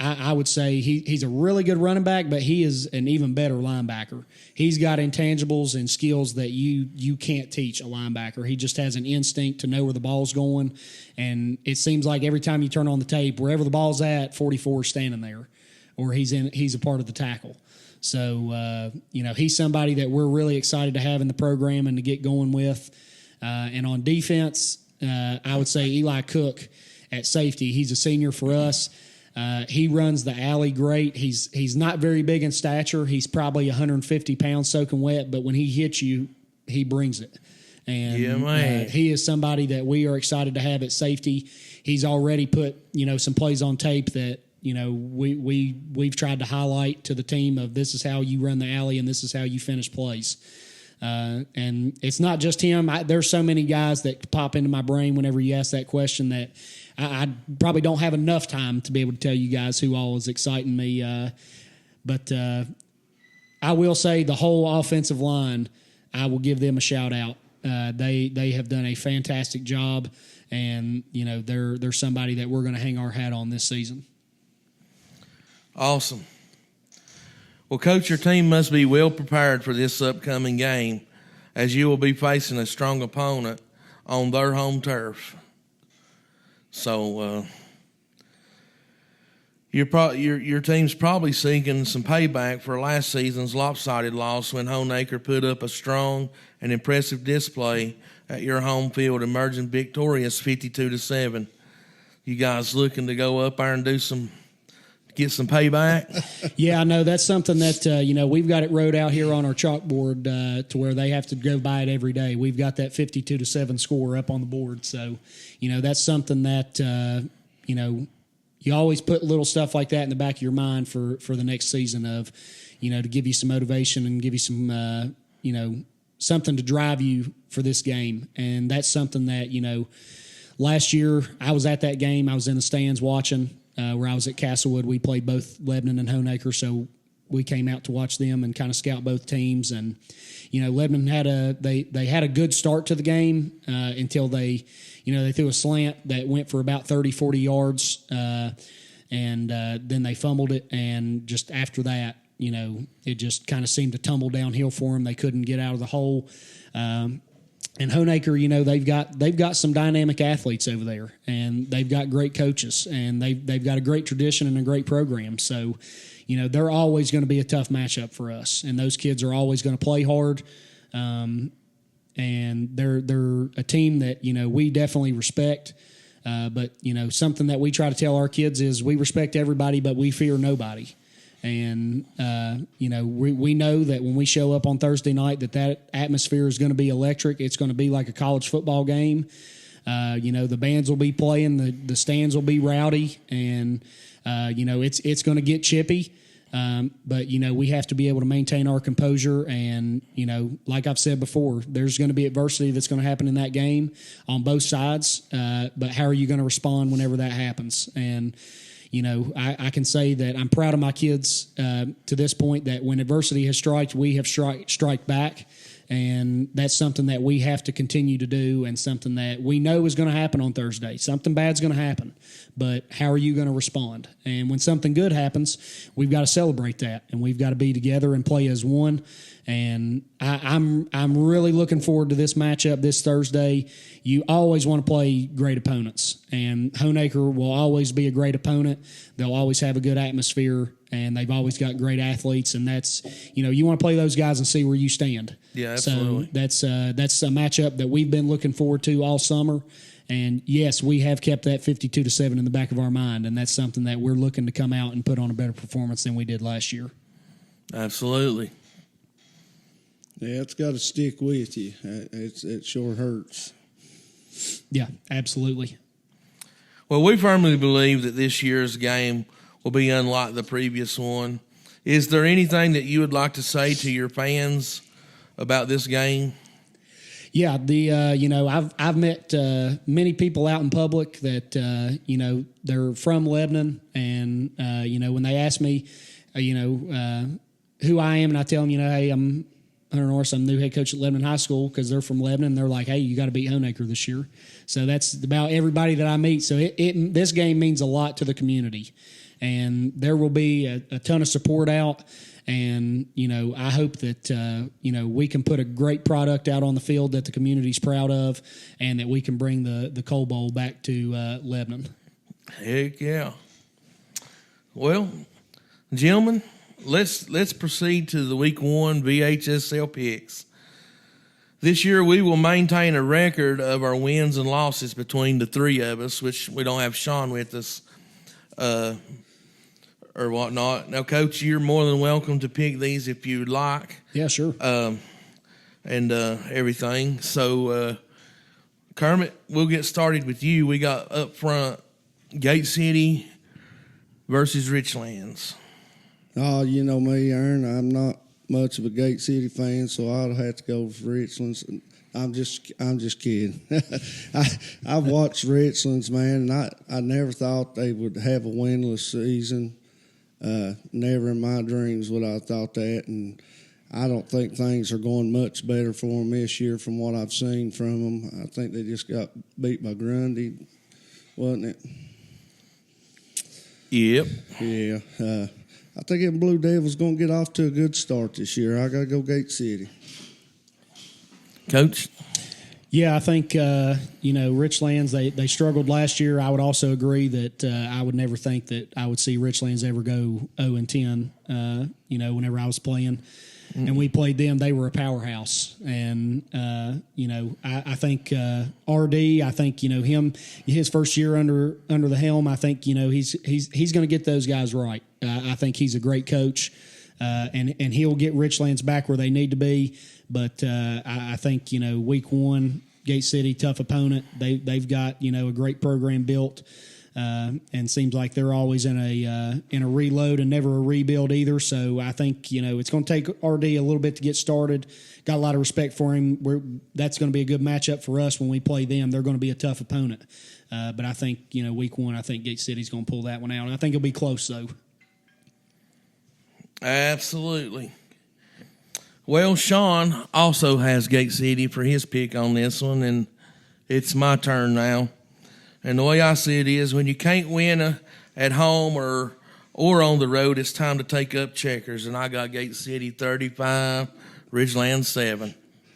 S2: I would say he's a really good running back, but he is an even better linebacker. He's got intangibles and skills that you can't teach a linebacker. He just has an instinct to know where the ball's going, and it seems like every time you turn on the tape, wherever the ball's at, 44 is standing there, or he's a part of the tackle. So he's somebody that we're really excited to have in the program and to get going with. And on defense, I would say Eli Cook at safety. He's a senior for us. He runs the alley great. He's not very big in stature. He's probably 150 pounds soaking wet, but when he hits you, he brings it. And he is somebody that we are excited to have at safety. He's already put some plays on tape that we've tried to highlight to the team of this is how you run the alley and this is how you finish plays. And it's not just him. There's so many guys that pop into my brain whenever you ask that question that I probably don't have enough time to be able to tell you guys who all is exciting me. But I will say the whole offensive line, I will give them a shout out. They have done a fantastic job, and they're somebody that we're going to hang our hat on this season.
S1: Awesome. Well, Coach, your team must be well prepared for this upcoming game, as you will be facing a strong opponent on their home turf. So, your team's probably seeking some payback for last season's lopsided loss when Honaker put up a strong and impressive display at your home field, emerging victorious 52-7. You guys looking to go up there and get some payback?
S2: Yeah, I know that's something that we've got it wrote out here on our chalkboard to where they have to go by it every day. We've got that 52-7 score up on the board, so that's something that you always put little stuff like that in the back of your mind for the next season of, to give you some motivation and give you some, something to drive you for this game. And that's something that, last year I was at that game. I was in the stands watching where I was at Castlewood. We played both Lebanon and Honaker, so we came out to watch them and kind of scout both teams. And, Lebanon had a good start to the game until they threw a slant that went for about 30, 40 yards, and then they fumbled it. And just after that, it just kind of seemed to tumble downhill for them. They couldn't get out of the hole. And Honaker, they've got some dynamic athletes over there, and they've got great coaches, and they've got a great tradition and a great program. So, they're always going to be a tough matchup for us, and those kids are always going to play hard. And they're a team that we definitely respect. But something that we try to tell our kids is we respect everybody, but we fear nobody. And we know that when we show up on Thursday night, that atmosphere is going to be electric. It's going to be like a college football game. The bands will be playing, the stands will be rowdy, and it's going to get chippy. But we have to be able to maintain our composure, and like I've said before, there's going to be adversity that's going to happen in that game on both sides. But how are you going to respond whenever that happens? And I can say that I'm proud of my kids to this point, that when adversity has struck, we have strike back. And that's something that we have to continue to do, and something that we know is going to happen on Thursday. Something bad's going to happen, but how are you going to respond? And when something good happens, we've got to celebrate that, and we've got to be together and play as one. And I'm really looking forward to this matchup this Thursday. You always want to play great opponents, and Honaker will always be a great opponent. They'll always have a good atmosphere, and they've always got great athletes. And that's you want to play those guys and see where you stand.
S1: Yeah, absolutely.
S2: So that's a matchup that we've been looking forward to all summer. And yes, we have kept that 52-7 in the back of our mind, and that's something that we're looking to come out and put on a better performance than we did last year.
S1: Absolutely.
S3: Yeah, it's got to stick with you. It sure hurts.
S2: Yeah, absolutely.
S1: Well, we firmly believe that this year's game will be unlike the previous one. Is there anything that you would like to say to your fans about this game?
S2: Yeah, I've met many people out in public that they're from Lebanon, and when they ask me, who I am, and I tell them, hey, I'm Hunter Norris. I'm the new head coach at Lebanon High School, because they're from Lebanon. They're like, hey, you got to beat Honaker this year. So that's about everybody that I meet. So this game means a lot to the community, and there will be a ton of support out. And, I hope that, we can put a great product out on the field that the community's proud of, and that we can bring the Coal Bowl back to Lebanon.
S1: Heck yeah. Well, gentlemen, let's proceed to the Week 1 VHSL picks. This year we will maintain a record of our wins and losses between the three of us, which we don't have Sean with us or whatnot. Now, Coach, you're more than welcome to pick these if you'd like.
S2: Yeah, sure.
S1: And everything. So, Kermit, we'll get started with you. We got up front Gate City versus Richlands.
S3: Oh, you know me, Aaron. I'm not much of a Gate City fan, so I'll have to go with Richlands. I'm just kidding. I've watched Richlands, man, and I never thought they would have a winless season. Never in my dreams would I have thought that, and I don't think things are going much better for them this year from what I've seen from them. I think they just got beat by Grundy, wasn't it?
S1: Yep.
S3: Yeah. I think them Blue Devils going to get off to a good start this year. I got to go Gate City.
S1: Coach?
S2: Yeah, I think, Richlands, they struggled last year. I would also agree that I would never think that I would see Richlands ever go 0-10, whenever I was playing. Mm-hmm. And we played them, they were a powerhouse. And, I think RD, I think, him, his first year under the helm, I think, he's going to get those guys right. I think he's a great coach, and he'll get Richlands back where they need to be. But I think, week one, Gate City, tough opponent. They've got, a great program built. And seems like they're always in a reload and never a rebuild either. So I think it's going to take RD a little bit to get started. Got a lot of respect for him. That's going to be a good matchup for us when we play them. They're going to be a tough opponent. But I think week one, I think Gate City's going to pull that one out. And I think it'll be close though.
S1: Absolutely. Well, Sean also has Gate City for his pick on this one, and it's my turn now. And the way I see it is, when you can't win at home or on the road, it's time to take up checkers. And I got Gate City 35, Ridgeland 7.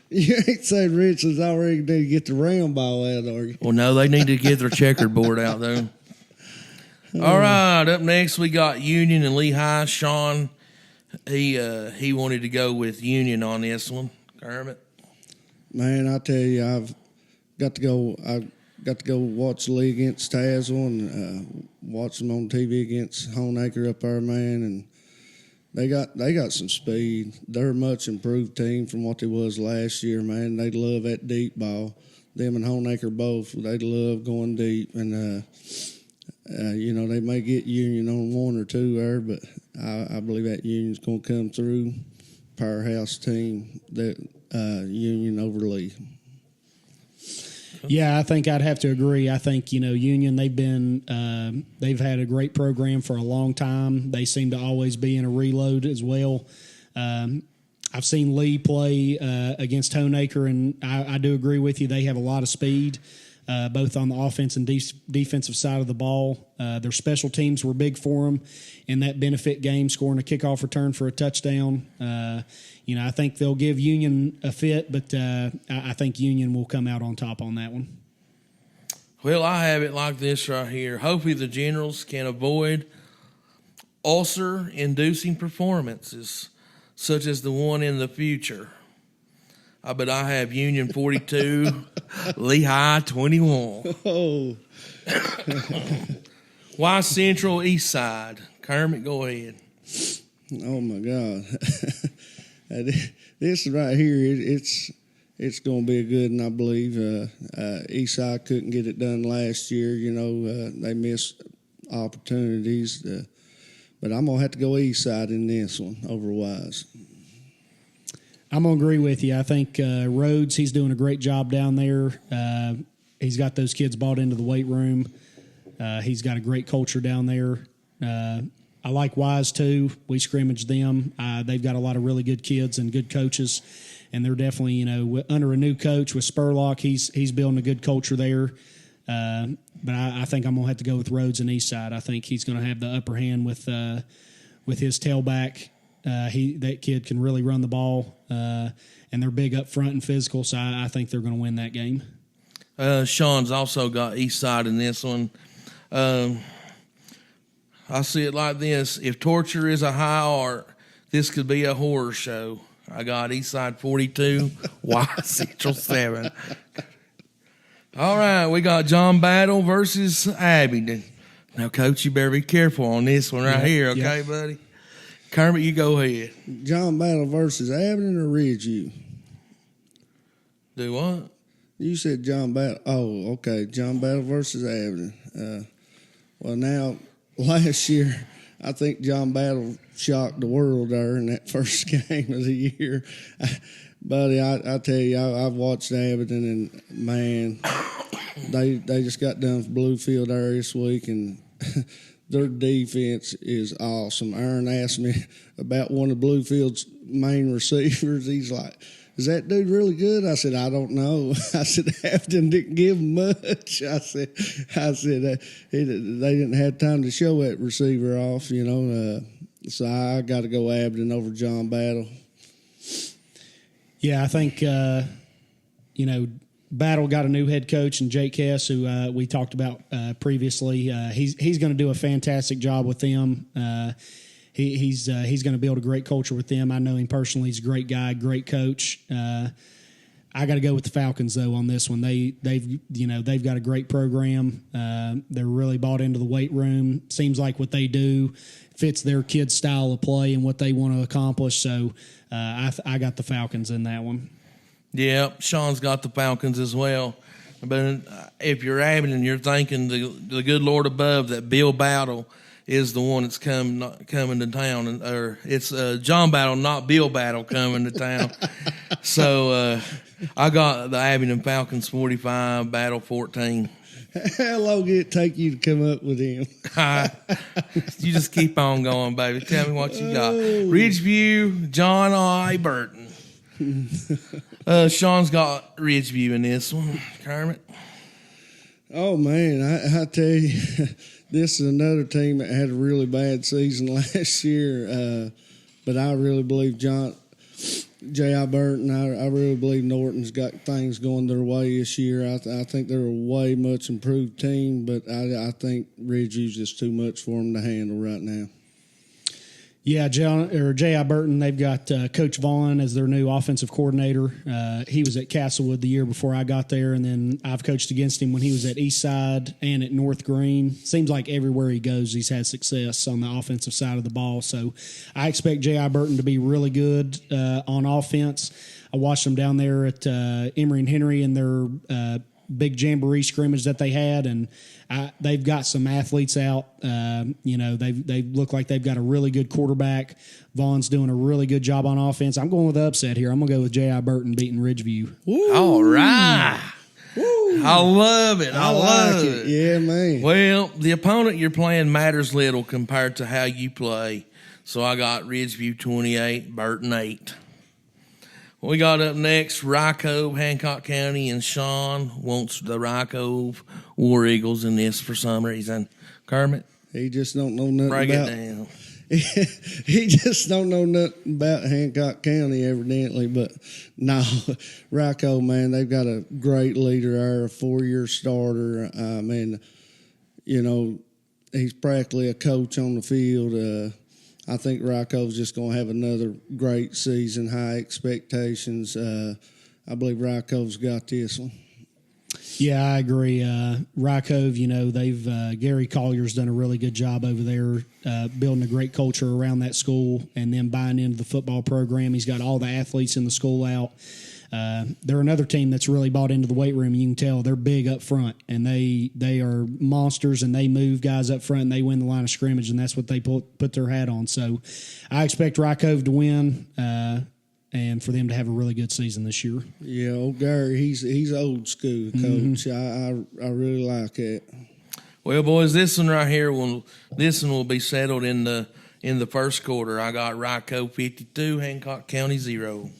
S3: You ain't saying Richlands already need to get the round ball out, are you?
S1: Well, no, they need to get their checkerboard out, though. All right, up next we got Union and Lehigh. Sean, he wanted to go with Union on this one. Kermit?
S3: Man, I tell you, I've got to go watch the league against Tazewell and watch them on TV against Honeacre up there, man. And they got some speed. They're a much improved team from what they was last year, man. They love that deep ball. Them and Honeacre both, they love going deep. And, they may get Union on one or two there, but I believe that Union's going to come through. Powerhouse team, that Union over Lee.
S2: Yeah, I think I'd have to agree. I think Union, they've had a great program for a long time. They seem to always be in a reload as well. I've seen Lee play against Honeacre, and I do agree with you. They have a lot of speed, both on the offense and defensive side of the ball. Their special teams were big for them in that benefit game, scoring a kickoff return for a touchdown. I think they'll give Union a fit, but I think Union will come out on top on that one.
S1: Well, I have it like this right here. Hopefully the Generals can avoid ulcer-inducing performances, such as the one in the future. But I have Union 42, Lehigh 21.
S3: Oh.
S1: Why Central East Side? Kermit, go ahead.
S3: Oh, my God. This right here, it's going to be a good one, I believe. Eastside couldn't get it done last year. They missed opportunities. But I'm going to have to go Eastside in this one over Wise.
S2: I'm going to agree with you. I think Rhodes, he's doing a great job down there. He's got those kids bought into the weight room. He's got a great culture down there. I like Wise, too. We scrimmaged them. They've got a lot of really good kids and good coaches, and they're definitely, under a new coach with Spurlock, he's building a good culture there. But I think I'm going to have to go with Rhodes and Eastside. I think he's going to have the upper hand with his tailback. That kid can really run the ball, and they're big up front and physical, so I think they're going to win that game.
S1: Sean's also got Eastside in this one. I see it like this. If torture is a high art, this could be a horror show. I got Eastside 42, Y Central 7. All right, we got John Battle versus Abingdon. Now, Coach, you better be careful on this one right here, okay, buddy? Kermit, you go ahead.
S3: John Battle versus Abingdon or Ridgeview?
S1: Do what?
S3: You said John Battle. Oh, okay. John Battle versus Abingdon. Well, now, last year, I think John Battle shocked the world there in that first game of the year. Buddy, I tell you, I've watched Abingdon, and, man, they just got done for Bluefield there this week, and their defense is awesome. Aaron asked me about one of Bluefield's main receivers. He's like, is that dude really good? I said, I don't know. I said, Afton didn't give him much. I said, they didn't have time to show that receiver off, So I got to go Abingdon over John Battle.
S2: Yeah, I think, Battle got a new head coach in Jake Hess, who we talked about previously. He's going to do a fantastic job with them. He's going to build a great culture with them. I know him personally. He's a great guy, great coach. I got to go with the Falcons though on this one. They've got a great program. They're really bought into the weight room. Seems like what they do fits their kids' style of play and what they want to accomplish. So I got the Falcons in that one.
S1: Yeah, Sean's got the Falcons as well. But if you're Abbott and you're thinking the good Lord above that Bill Battle is the one that's coming to town, or it's John Battle, not Bill Battle, coming to town. So I got the Abingdon Falcons 45, Battle 14.
S3: How long did it take you to come up with him?
S1: You just keep on going, baby. Tell me what you got. Ridgeview, John I. Burton. Sean's got Ridgeview in this one. Kermit?
S3: Oh, man, I tell you, this is another team that had a really bad season last year. But I really believe J.I. Burton, I really believe Norton's got things going their way this year. I think they're a way much improved team, but I think Ridgeview's just too much for them to handle right now.
S2: Yeah, J.I. Burton, they've got Coach Vaughn as their new offensive coordinator. He was at Castlewood the year before I got there, and then I've coached against him when he was at Eastside and at North Green. Seems like everywhere he goes, he's had success on the offensive side of the ball. So I expect J.I. Burton to be really good on offense. I watched them down there at Emory and Henry in their big jamboree scrimmage that they had, and they've got some athletes out. They look like they've got a really good quarterback. Vaughn's doing a really good job on offense. I'm going with the upset here. I'm going to go with J.I. Burton beating Ridgeview.
S1: Woo. All right. Woo. I love it. I love it.
S3: Yeah, man.
S1: Well, the opponent you're playing matters little compared to how you play. So I got Ridgeview 28, Burton 8. We got up next, Rycove, Hancock County, and Sean wants the Rycove War Eagles in this for some reason. Kermit?
S3: He just don't know nothing
S1: Break
S3: about
S1: it down.
S3: He just don't know nothing about Hancock County, evidently. But no, Rycove, man, they've got a great leader there, a 4-year starter. I mean, he's practically a coach on the field. I think Rycove's just going to have another great season, high expectations. I believe Rycove's got this one.
S2: Yeah, I agree. Rycove, they've Gary Collier's done a really good job over there, building a great culture around that school and then buying into the football program. He's got all the athletes in the school out. They're another team that's really bought into the weight room. You can tell they're big up front, and they are monsters, and they move guys up front, and they win the line of scrimmage, and that's what they put their hat on. So I expect Rycove to win and for them to have a really good season this year.
S3: Yeah, old Gary, he's old school coach. Mm-hmm. I really like it.
S1: Well, boys, this one right here will be settled in the first quarter. I got Rycove 52, Hancock County 0.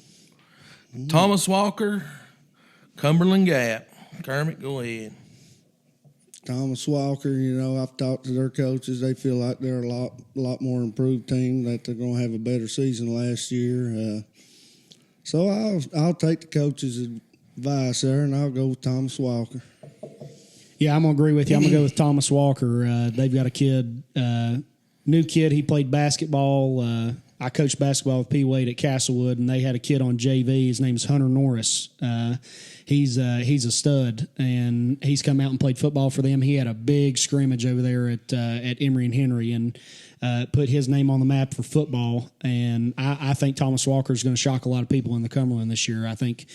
S1: Thomas Walker, Cumberland Gap. Kermit, go ahead.
S3: Thomas Walker, I've talked to their coaches. They feel like they're a lot more improved team, that they're going to have a better season last year. So I'll take the coach's advice there, and I'll go with Thomas Walker.
S2: Yeah, I'm going to agree with you. I'm going to go with Thomas Walker. They've got a kid, new kid. He played basketball. I coached basketball with P. Wade at Castlewood, and they had a kid on JV. His name is Hunter Norris. He's a stud, and he's come out and played football for them. He had a big scrimmage over there at Emory and Henry, and put his name on the map for football. And I think Thomas Walker is going to shock a lot of people in the Cumberland this year. I think,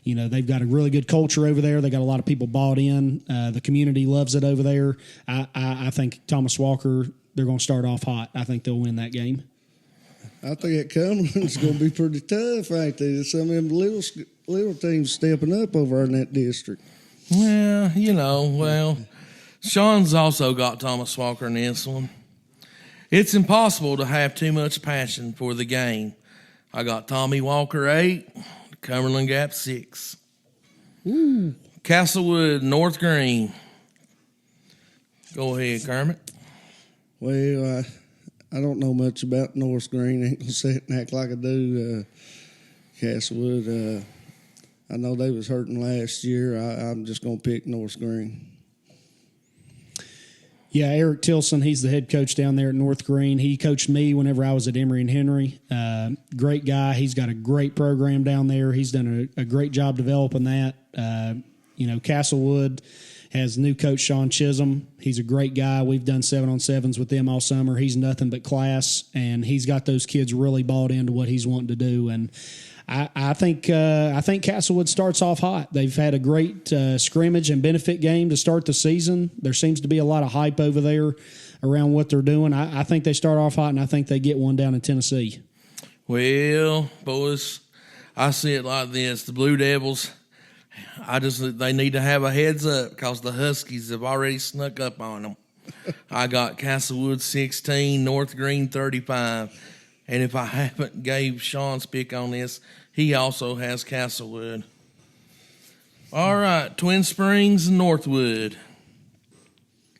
S2: they've got a really good culture over there. They got a lot of people bought in. The community loves it over there. I think Thomas Walker, they're going to start off hot. I think they'll win that game.
S3: I think that Cumberland's going to be pretty tough, ain't they? Some of them little teams stepping up over in that district.
S1: Well, Sean's also got Thomas Walker in this one. It's impossible to have too much passion for the game. I got Tommy Walker 8, Cumberland Gap 6.
S3: Ooh.
S1: Castlewood, North Green. Go ahead, Kermit.
S3: Well, I don't know much about North Green. I ain't going to sit and act like I do. Castlewood, I know they was hurting last year. I'm just going to pick North Green.
S2: Yeah, Eric Tilson, he's the head coach down there at North Green. He coached me whenever I was at Emory and Henry. Great guy. He's got a great program down there. He's done a great job developing that. Castlewood has new coach Sean Chisholm. He's a great guy. We've done 7-on-7s with them all summer. He's nothing but class, and he's got those kids really bought into what he's wanting to do. And I think Castlewood starts off hot. They've had a great scrimmage and benefit game to start the season. There seems to be a lot of hype over there around what they're doing. I think they start off hot, and I think they get one down in Tennessee.
S1: Well, boys, I see it like this. The Blue Devils, they need to have a heads up because the Huskies have already snuck up on them. I got Castlewood 16, North Green 35. And if I haven't gave Sean's pick on this, he also has Castlewood. All right, Twin Springs and Northwood.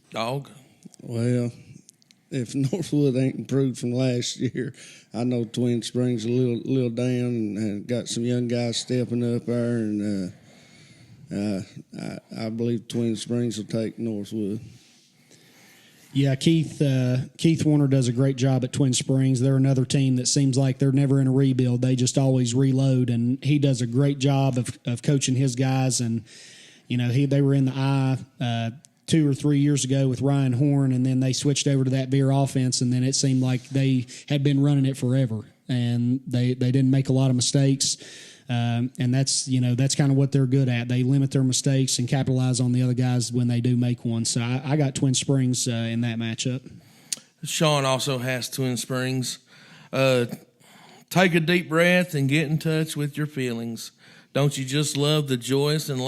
S1: Dog.
S3: Well, if Northwood ain't improved from last year, I know Twin Springs a little down and got some young guys stepping up there, and I believe Twin Springs will take Northwood.
S2: Yeah, Keith Warner does a great job at Twin Springs. They're another team that seems like they're never in a rebuild. They just always reload, and he does a great job of coaching his guys. And, they were in the I 2 or 3 years ago with Ryan Horn, and then they switched over to that Veer offense, and then it seemed like they had been running it forever, and they didn't make a lot of mistakes. And that's kind of what they're good at. They limit their mistakes and capitalize on the other guys when they do make one. So I got Twin Springs in that matchup.
S1: Sean also has Twin Springs. Take a deep breath and get in touch with your feelings. Don't you just love the joyous and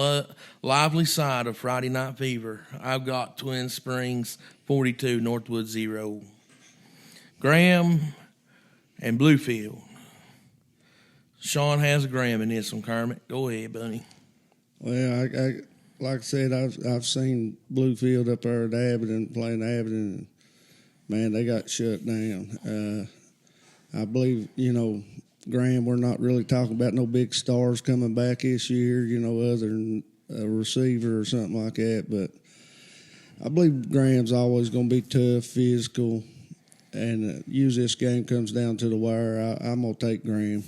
S1: lively side of Friday Night Fever? I've got Twin Springs 42, Northwood 0. Graham and Bluefield. Sean has Graham in this one, Kermit. Go ahead, buddy.
S3: Well, I like I said, I've seen Bluefield up there at Abilene, playing Abilene, and, man, they got shut down. I believe, Graham, we're not really talking about no big stars coming back this year, other than a receiver or something like that. But I believe Graham's always going to be tough, physical, and usually this game comes down to the wire. I'm going to take Graham.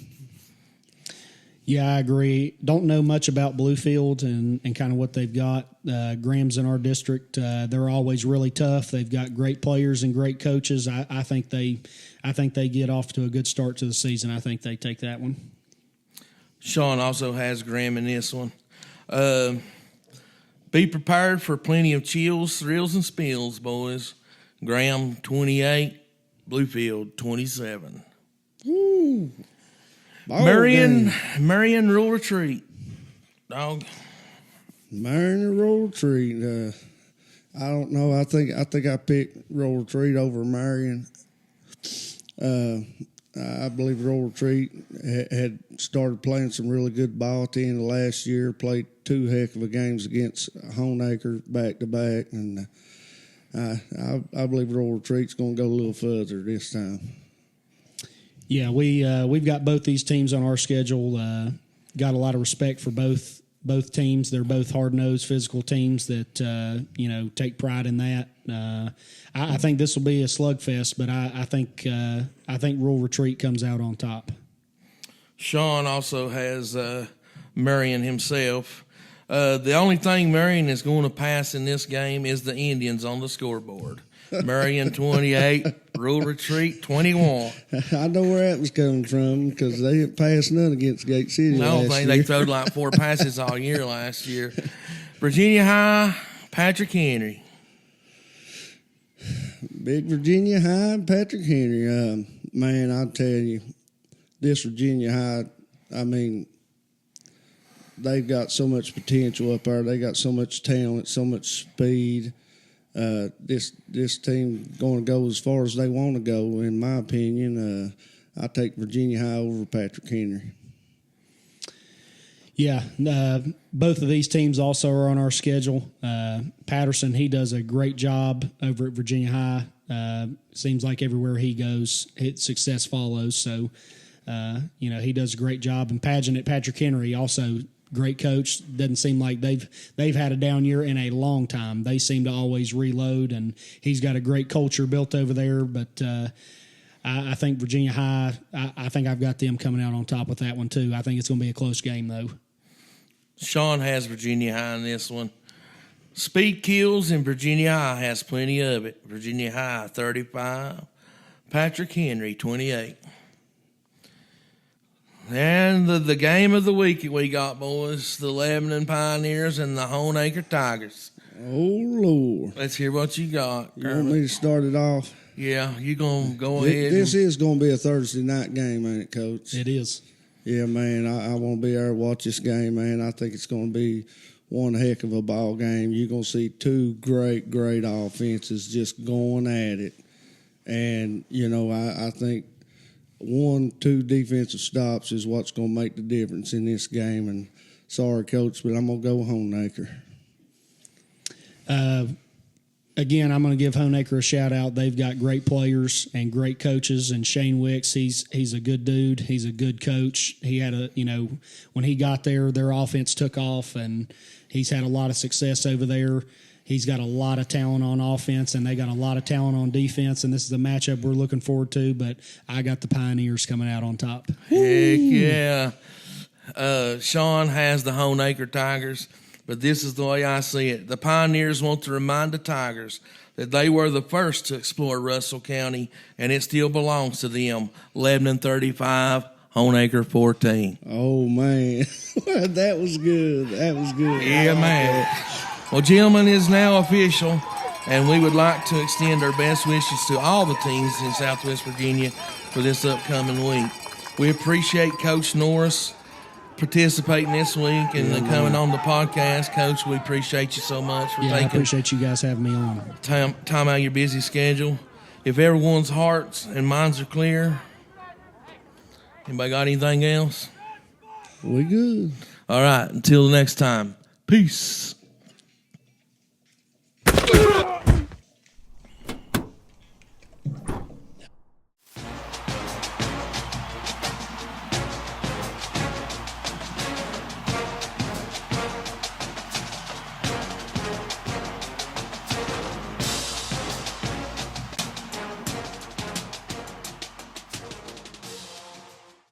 S2: Yeah, I agree. Don't know much about Bluefield and kind of what they've got. Graham's in our district. They're always really tough. They've got great players and great coaches. I think they get off to a good start to the season. I think they take that one.
S1: Sean also has Graham in this one. Be prepared for plenty of chills, thrills, and spills, boys. Graham 28, Bluefield 27.
S3: Woo!
S1: Marion Rural Retreat. Dog.
S3: Marion Rural Retreat. I don't know. I think I picked Rural Retreat over Marion. I believe Rural Retreat had started playing some really good ball at the end of last year. Played 2 heck of a games against Honeacre back to back, and I believe Rural Retreat's going to go a little further this time.
S2: Yeah, we've got both these teams on our schedule. Got a lot of respect for both teams. They're both hard-nosed, physical teams that take pride in that. I think this will be a slugfest, but I think Rural Retreat comes out on top.
S1: Sean also has Marion himself. The only thing Marion is going to pass in this game is the Indians on the scoreboard. Marion 28, Rural Retreat 21.
S3: I know where that was coming from because they didn't pass none against Gate City
S1: I don't think
S3: year.
S1: they throwed like 4 passes all year last year. Virginia High, Patrick Henry.
S3: Big Virginia High and Patrick Henry. Man, I'll tell you, this Virginia High, I mean, they've got so much potential up there. They got so much talent, so much speed. This team going to go as far as they want to go, in my opinion. I take Virginia High over Patrick Henry.
S2: Yeah, both of these teams also are on our schedule. Patterson, he does a great job over at Virginia High. Seems like everywhere he goes, success follows. So, he does a great job. And Pageant at Patrick Henry also great coach. Doesn't seem like they've had a down year in a long time. They seem to always reload, and he's got a great culture built over there. But I think Virginia High, I think I've got them coming out on top with that one too. I think it's going to be a close game though.
S1: Sean has Virginia High in this one. Speed kills, and Virginia High has plenty of it. Virginia High 35, Patrick Henry 28. And the game of the week we got, boys, the Lebanon Pioneers and the Honeacre Tigers.
S3: Oh, Lord.
S1: Let's hear what you got.
S3: You want me to start it off?
S1: Yeah, you going to go ahead.
S3: This is going to be a Thursday night game, ain't it, Coach?
S2: It is.
S3: Yeah, man, I want to be there to watch this game, man. I think it's going to be one heck of a ball game. You're going to see two great offenses just going at it. And, I think 1-2 defensive stops is what's going to make the difference in this game. And sorry, Coach, but I'm going to go Honeacre.
S2: Again, I'm going to give Honeacre a shout-out. They've got great players and great coaches, and Shane Wicks, he's a good dude. He's a good coach. He had when he got there, their offense took off, and he's had a lot of success over there. He's got a lot of talent on offense, and they got a lot of talent on defense, and this is a matchup we're looking forward to, but I got the Pioneers coming out on top.
S1: Heck yeah. Sean has the Honeacre Tigers. But this is the way I see it. The Pioneers want to remind the Tigers that they were the first to explore Russell County, and it still belongs to them. Lebanon 35, Honeacre 14.
S3: Oh, man. That was good. That was good.
S1: Yeah, man. Well, gentlemen, it is now official, and we would like to extend our best wishes to all the teams in Southwest Virginia for this upcoming week. We appreciate Coach Norris participating this week and coming on the podcast. Coach, we appreciate you so much for
S2: I
S1: taking
S2: appreciate you guys having me on.
S1: time out of your busy schedule. If everyone's hearts and minds are clear, anybody got anything else?
S3: We good.
S1: All right, until the next time. Peace.